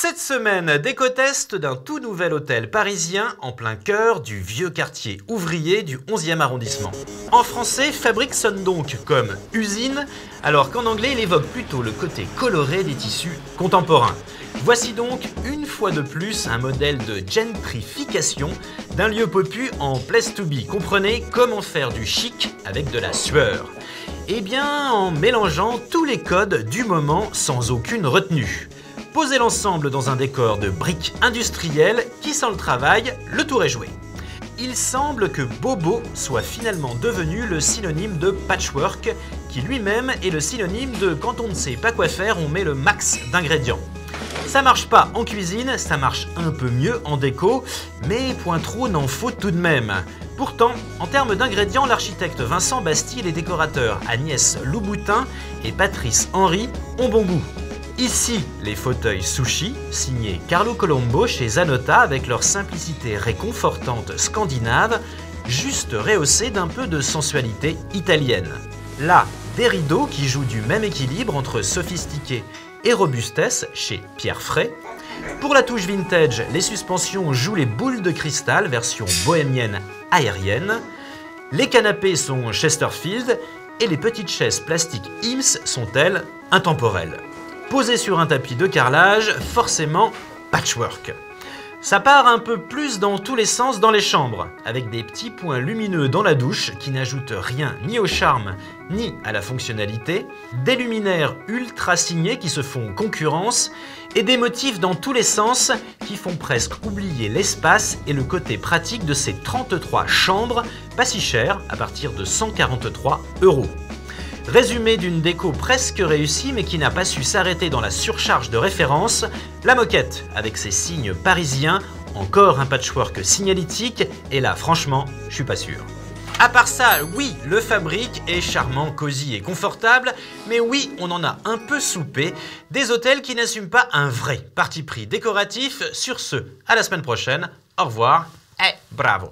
Cette semaine, déco-test d'un tout nouvel hôtel parisien en plein cœur du vieux quartier ouvrier du 11e arrondissement. En français, fabrique sonne donc comme usine, alors qu'en anglais, il évoque plutôt le côté coloré des tissus contemporains. Voici donc, une fois de plus, un modèle de gentrification d'un lieu popu en place to be. Comprenez comment faire du chic avec de la sueur. Eh bien, en mélangeant tous les codes du moment sans aucune retenue. Posez l'ensemble dans un décor de briques industrielles qui sent le travail, le tour est joué. Il semble que bobo soit finalement devenu le synonyme de patchwork, qui lui-même est le synonyme de quand on ne sait pas quoi faire, on met le max d'ingrédients. Ça marche pas en cuisine, ça marche un peu mieux en déco, mais point trop n'en faut tout de même. Pourtant, en termes d'ingrédients, l'architecte Vincent Bastille et les décorateurs Agnès Louboutin et Patrice Henry ont bon goût. Ici, les fauteuils sushi, signés Carlo Colombo chez Zanotta avec leur simplicité réconfortante scandinave, juste rehaussée d'un peu de sensualité italienne. Là, des rideaux qui jouent du même équilibre entre sophistiqué et robustesse chez Pierre Fray. Pour la touche vintage, les suspensions jouent les boules de cristal version bohémienne aérienne. Les canapés sont Chesterfield et les petites chaises plastiques Eames sont elles intemporelles. Posé sur un tapis de carrelage, forcément patchwork. Ça part un peu plus dans tous les sens dans les chambres, avec des petits points lumineux dans la douche qui n'ajoutent rien ni au charme ni à la fonctionnalité, des luminaires ultra signés qui se font concurrence et des motifs dans tous les sens qui font presque oublier l'espace et le côté pratique de ces 33 chambres, pas si chères, à partir de 143 €. Résumé d'une déco presque réussie mais qui n'a pas su s'arrêter dans la surcharge de référence, la moquette avec ses signes parisiens, encore un patchwork signalétique, et là franchement, je suis pas sûr. À part ça, oui, le fabrique est charmant, cosy et confortable, mais oui, on en a un peu soupé, des hôtels qui n'assument pas un vrai parti pris décoratif. Sur ce, à la semaine prochaine, au revoir et bravo!